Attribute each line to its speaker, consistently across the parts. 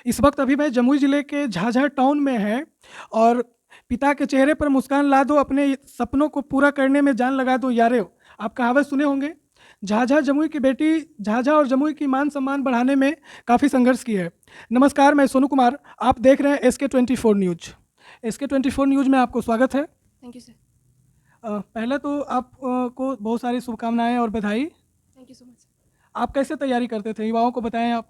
Speaker 1: इस वक्त अभी मैं जमुई ज़िले के झाझा टाउन में है और पिता के चेहरे पर मुस्कान ला दो, अपने सपनों को पूरा करने में जान लगा दो यारो। आप कहावत सुने होंगे। झाझा जमुई की बेटी झाझा और जमुई की मान सम्मान बढ़ाने में काफ़ी संघर्ष की है। नमस्कार, मैं सोनू कुमार। आप देख रहे हैं SK24 न्यूज़। SK24 न्यूज़ में आपको स्वागत है।
Speaker 2: Thank you sir.
Speaker 1: पहले तो आप को बहुत सारी शुभकामनाएं और बधाई।
Speaker 2: Thank you so much.
Speaker 1: आप कैसे तैयारी करते थे, युवाओं को बताएं आप।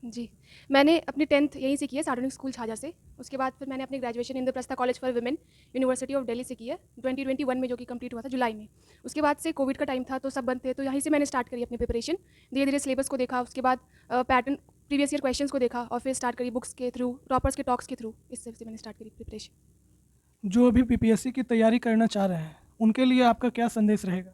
Speaker 2: जी, मैंने अपनी 10th यहीं से की है, सार्वजनिक स्कूल झाझा से। उसके बाद फिर मैंने अपनी graduation Indraprastha college for women, university of Delhi से की है 2021 में, जो कि कंप्लीट हुआ था जुलाई में। उसके बाद से कोविड का टाइम था तो सब बंद थे, तो यहीं से मैंने स्टार्ट करी अपनी प्रिपरेशन। धीरे-धीरे सिलेबस को देखा, उसके बाद पैटर्न प्रीवियस ईयर क्वेश्चंस को देखा और फिर स्टार्ट करी बुक्स के थ्रू, टॉपर्स के टॉक्स के थ्रू। इस तरह से मैंने स्टार्ट करी प्रिपरेशन।
Speaker 1: जो अभी PPSC की तैयारी करना चाह रहे हैं, उनके लिए आपका क्या संदेश रहेगा?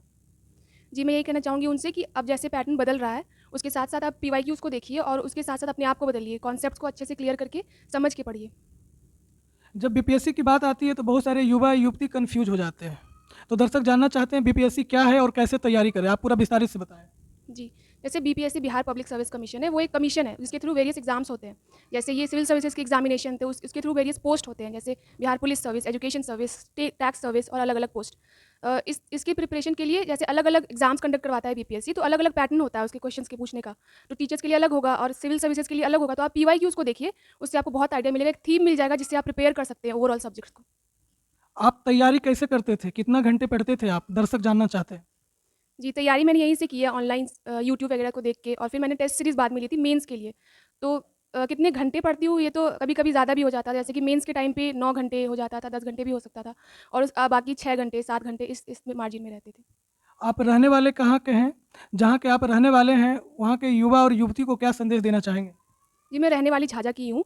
Speaker 2: जी, मैं यही कहना चाहूँगी उनसे कि अब जैसे पैटर्न बदल रहा है, उसके साथ-साथ आप PYQs को देखिए और उसके साथ-साथ अपने आप को बदलिए, कॉन्सेप्ट्स को अच्छे से क्लियर करके समझ के पढ़िए।
Speaker 1: जब BPSC की बात आती है तो बहुत सारे युवा युवती कंफ्यूज हो जाते हैं। तो दर्शक जानना चाहते हैं BPSC क्या है और कैसे तैयारी करें, आप पूरा विस्तारित से बताएं।
Speaker 2: जी, जैसे BPSC Bihar public service commission है, वो एक कमीशन है जिसके थ्रू वेरियस एग्जाम्स होते हैं। जैसे ये सिविल सर्विसेज के एग्जामिनेशन थे, उसके थ्रू वेरियस पोस्ट होते हैं, जैसे Bihar police service, education service, tax service और अलग-अलग पोस्ट। इसकी प्रिपरेशन के लिए जैसे अलग-अलग एग्जाम्स कंडक्ट करवाता है BPSC, तो अलग-अलग पैटर्न होता है उसके क्वेश्चंस के पूछने का। तो टीचर्स के लिए अलग होगा और सिविल सर्विसेज के लिए अलग होगा, तो आप PYQs को देखिए, उससे आपको बहुत आइडिया मिलेगा, एक थीम मिल जाएगा जिससे आप प्रिपेयर कर सकते हैं ओवरऑल सब्जेक्ट्स को।
Speaker 1: आप तैयारी कैसे करते थे, कितना घंटे पढ़ते थे आप, दर्शक जानना चाहते हैं।
Speaker 2: जी, तैयारी मैंने यहीं से की है ऑनलाइन, यूट्यूब वगैरह को देख के, और फिर मैंने टेस्ट सीरीज़ बाद में ली थी मेंस के लिए। तो कितने घंटे पढ़ती हूँ ये तो कभी-कभी ज़्यादा भी हो जाता था, जैसे कि मेंस के टाइम पे 9 घंटे हो जाता था, 10 घंटे भी हो सकता था और बाकी 6 घंटे, 7 घंटे इस मार्जिन में रहते थे।
Speaker 1: आप रहने वाले कहाँ के हैं? जहाँ के आप रहने वाले हैं वहाँ के युवा और युवती को क्या संदेश देना चाहेंगे?
Speaker 2: जी, मैं रहने वाली झाझा की हूँ।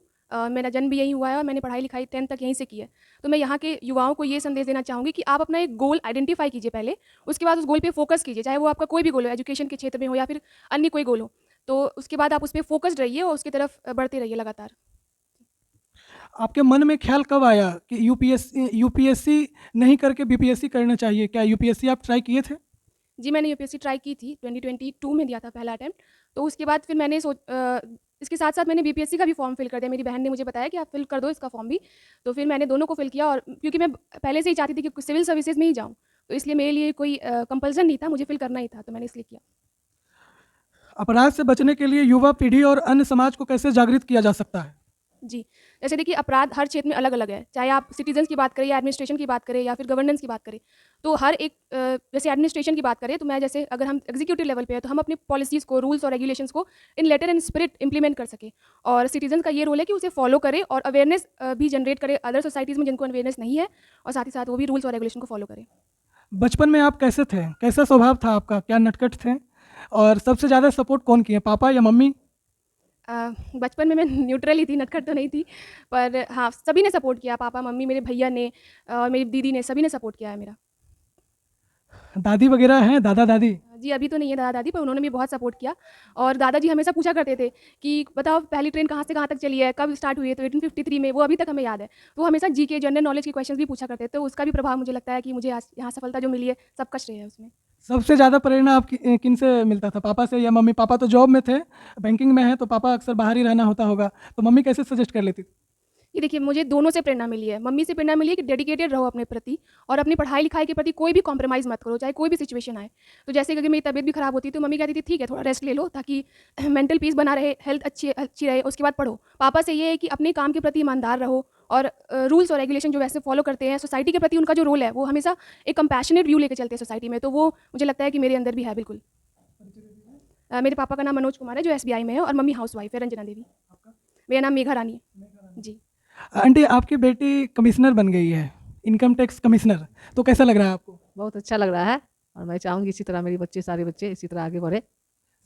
Speaker 2: मेरा जन्म भी यहीं हुआ है और मैंने पढ़ाई-लिखाई 10th तक यहीं से की है। तो मैं यहाँ के युवाओं को ये संदेश देना चाहूँगी कि आप अपना एक गोल आइडेंटिफ़ाई कीजिए पहले, उसके बाद उस गोल पे फ़ोकस कीजिए, चाहे वो आपका कोई भी गोल हो, एजुकेशन के क्षेत्र में हो या फिर अन्य कोई गोल हो। तो उसके बाद आप उस पे फ़ोकस्ड रहिए और उसकी तरफ बढ़ते रहिए लगातार।
Speaker 1: आपके मन में ख्याल कब आया कि यूपीएससी नहीं करके BPSC करना चाहिए? क्या UPSC आप ट्राई किए थे?
Speaker 2: जी, मैंने यूपीएससी ट्राई की थी, 2022 में दिया था पहला अटेम्प्ट। तो उसके बाद फिर इसके साथ-साथ मैंने बीपीएससी का भी फॉर्म फिल कर दिया। मेरी बहन ने मुझे बताया कि आप फिल कर दो इसका फॉर्म भी। तो फिर मैंने दोनों को फिल किया और क्योंकि मैं पहले से ही चाहती थी कि सिविल सर्विसेज़ में ही जाऊँ। तो इसलिए मेरे लिए कोई कंपल्सन नहीं था, मुझे फिल करना ही था, तो मैंने इसलिए किया।
Speaker 1: अपराध से बचने के लिए युवा पीढ़ी और अन्य समाज को कैसे जागृत किया जा सकता है?
Speaker 2: जी, जैसे देखिए अपराध हर क्षेत्र में अलग-अलग है, चाहे आप सिटीज़न्स की बात करें या एडमिनिस्ट्रेशन की बात करें या फिर गवर्नेंस की बात करें। तो हर एक जैसे एडमिनिस्ट्रेशन की बात करें तो मैं जैसे अगर हम एग्ज़ीक्यूटिव लेवल पे है तो हम अपनी पॉलिसीज़ को, रूल्स और रेगुलेशंस को इन लेटर एंड स्पिरिट इम्प्लीमेंट कर सकें। और सिटीज़न का ये रोल है कि उसे फॉलो करे और अवेयरनेस भी जनरेट करे अदर सोसाइटीज़ में जिनको अवेयरनेस नहीं है, और साथ ही साथ वो भी रूल्स और रेगुलेशन को फॉलो करें।
Speaker 1: बचपन में आप कैसे थे? कैसा स्वभाव था आपका? क्या नटखट थे? और सबसे ज़्यादा सपोर्ट कौन किए, पापा या मम्मी?
Speaker 2: बचपन में मैं न्यूट्रल ही थी, नटखट तो नहीं थी। पर हाँ, सभी ने सपोर्ट किया, पापा, मम्मी, मेरे भैया ने और मेरी दीदी ने, सभी ने सपोर्ट किया है मेरा।
Speaker 1: दादी वगैरह हैं, दादा-दादी?
Speaker 2: जी, अभी तो नहीं है दादा-दादी, पर उन्होंने भी बहुत सपोर्ट किया और दादाजी हमेशा पूछा करते थे कि बताओ पहली ट्रेन कहाँ से कहाँ तक चली है, कब स्टार्ट हुई है? तो 1853 में, वो अभी तक हमें याद है। तो वो हमेशा जीके, जनरल नॉलेज के क्वेश्चंस भी पूछा करते थे, तो उसका भी प्रभाव मुझे लगता है कि मुझे आज यहाँ सफलता जो मिली है, सबका श्रेय है उसमें।
Speaker 1: सबसे ज़्यादा प्रेरणा किनसे मिलता था, पापा से या मम्मी? पापा तो जॉब में थे, बैंकिंग में हैं, तो पापा अक्सर बाहर ही रहना होता होगा, तो मम्मी कैसे सजेस्ट कर लेती थी?
Speaker 2: ये देखिए, मुझे दोनों से प्रेरणा मिली है। मम्मी से प्रेरणा मिली है कि डेडिकेटेड रहो अपने प्रति और अपनी पढ़ाई-लिखाई के प्रति कोई भी कॉम्प्रोमाइज़ मत करो, चाहे कोई भी सिचुएशन आए। तो जैसे कि अगर मेरी तबीयत भी खराब होती तो मम्मी कहती थी, "ठीक है, थोड़ा रेस्ट ले लो ताकि मेंटल पीस बना रहे, हेल्थ अच्छी अच्छी रहे, उसके बाद पढ़ो।" पापा से ये है कि अपने काम के प्रति ईमानदार रहो और रूल्स और रेगुलेशन जो वैसे फॉलो करते हैं, सोसाइटी के प्रति उनका जो रोल है, वो हमेशा एक कंपैशनेट व्यू लेके चलते हैं सोसाइटी में। तो वो मुझे लगता है कि मेरे अंदर भी है बिल्कुल। मेरे पापा का नाम मनोज कुमार है, जो एसबीआई में है, और मम्मी हाउसवाइफ है, रंजना देवी। मेरा नाम मेघा रानी है। जी।
Speaker 1: आंटी, आपकी बेटी कमिश्नर बन गई है, इनकम टैक्स कमिश्नर, तो कैसा लग रहा है आपको?
Speaker 3: बहुत अच्छा लग रहा है और मैं चाहूँगी इसी तरह मेरे बच्चे, सारे बच्चे इसी तरह आगे बढ़े।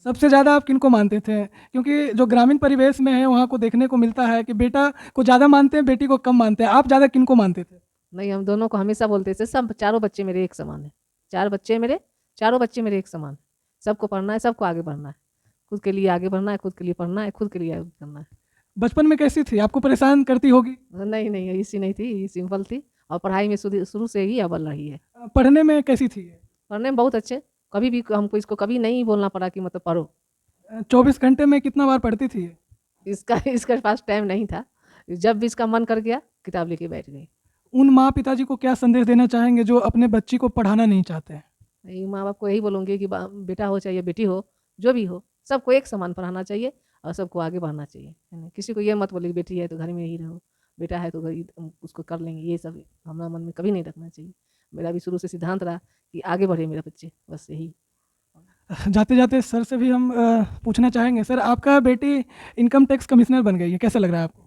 Speaker 1: सबसे ज़्यादा आप किनको मानते थे? क्योंकि जो ग्रामीण परिवेश में है वहाँ को देखने को मिलता है कि बेटा को ज़्यादा मानते हैं, बेटी को कम मानते हैं। आप ज़्यादा किनको मानते थे?
Speaker 3: नहीं, हम दोनों को हमेशा बोलते थे, सब चारों बच्चे मेरे एक समान हैं। 4 बच्चे मेरे, चारों बच्चे मेरे एक समान हैं। सबको पढ़ना है, सबको आगे बढ़ना है। खुद के लिए आगे बढ़ना है, खुद के लिए पढ़ना है, खुद के लिए आगे करना है।
Speaker 1: बचपन में कैसी थी? आपको परेशान करती होगी?
Speaker 3: नहीं, नहीं, ऐसी नहीं थी, ये सिंपल थी और पढ़ाई में शुरू से ही अव्वल रही है।
Speaker 1: पढ़ने में कैसी थी ये?
Speaker 3: पढ़ने में बहुत अच्छे, कभी भी हमको इसको कभी नहीं बोलना पड़ा कि मतलब पढ़ो।
Speaker 1: 24 घंटे में कितना बार पढ़ती थी ये?
Speaker 3: इसका इसके पास टाइम नहीं था। जब भी इसका मन कर गया किताब लेके बैठ गई।
Speaker 1: उन माँ पिताजी को क्या संदेश देना चाहेंगे जो अपने बच्ची को पढ़ाना नहीं चाहते हैं?
Speaker 3: यही माँ बाप को यही बोलूँगी कि बेटा हो चाहे बेटी हो, जो भी हो, सबको एक समान पढ़ाना चाहिए और सबको आगे बढ़ना चाहिए, है ना? किसी को ये मत बोले कि बेटी है तो घर में ही रहो, बेटा है तो उसको कर लेंगे, ये सब हमारा मन में कभी नहीं रखना चाहिए। मेरा भी शुरू से सिद्धांत रहा कि आगे बढ़े मेरा बच्चे, बस यही।
Speaker 1: जाते जाते सर से भी हम पूछना चाहेंगे, सर आपका बेटी इनकम टैक्स कमिश्नर बन गई है, कैसा लग रहा है आपको?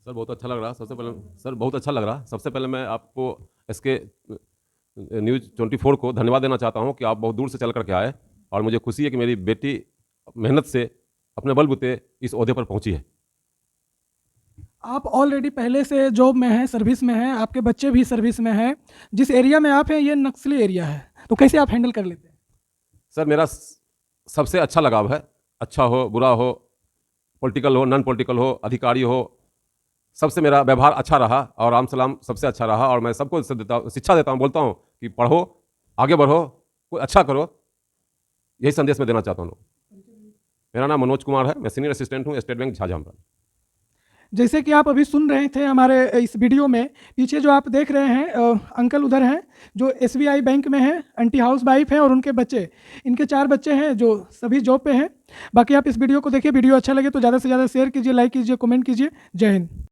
Speaker 4: सर बहुत अच्छा लग रहा। सबसे पहले सर बहुत अच्छा लग रहा। सबसे पहले मैं आपको इसके न्यूज़ 24 को धन्यवाद देना चाहता हूं कि आप बहुत दूर से चल करके आए और मुझे खुशी है कि मेरी बेटी मेहनत से अपने बलबूते इस ओहदे पर पहुंची है।
Speaker 1: आप ऑलरेडी पहले से जॉब में हैं, सर्विस में हैं, आपके बच्चे भी सर्विस में हैं। जिस एरिया में आप हैं ये नक्सली एरिया है, तो कैसे आप हैंडल कर लेते हैं?
Speaker 4: सर मेरा सबसे अच्छा लगाव है, अच्छा हो बुरा हो, पॉलिटिकल हो नॉन पॉलिटिकल हो, अधिकारी हो, सबसे मेरा व्यवहार अच्छा रहा और राम सलाम सबसे अच्छा रहा। और मैं सबको शिक्षा देता हूँ, बोलता हूँ कि पढ़ो, आगे बढ़ो, कोई अच्छा करो, यही संदेश मैं देना चाहता हूँ। मेरा नाम मनोज कुमार है, मैं सीनियर असिस्टेंट हूँ स्टेट बैंक झाझा।
Speaker 1: जैसे कि आप अभी सुन रहे थे हमारे इस वीडियो में, पीछे जो आप देख रहे हैं अंकल उधर हैं जो SBI बैंक में हैं, आंटी हाउस वाइफ हैं और उनके बच्चे, इनके 4 बच्चे हैं जो सभी जॉब पे हैं। बाकी आप इस वीडियो को देखिए, वीडियो अच्छा लगे तो ज़्यादा से ज़्यादा शेयर कीजिए, लाइक कीजिए, कमेंट कीजिए। जय हिंद।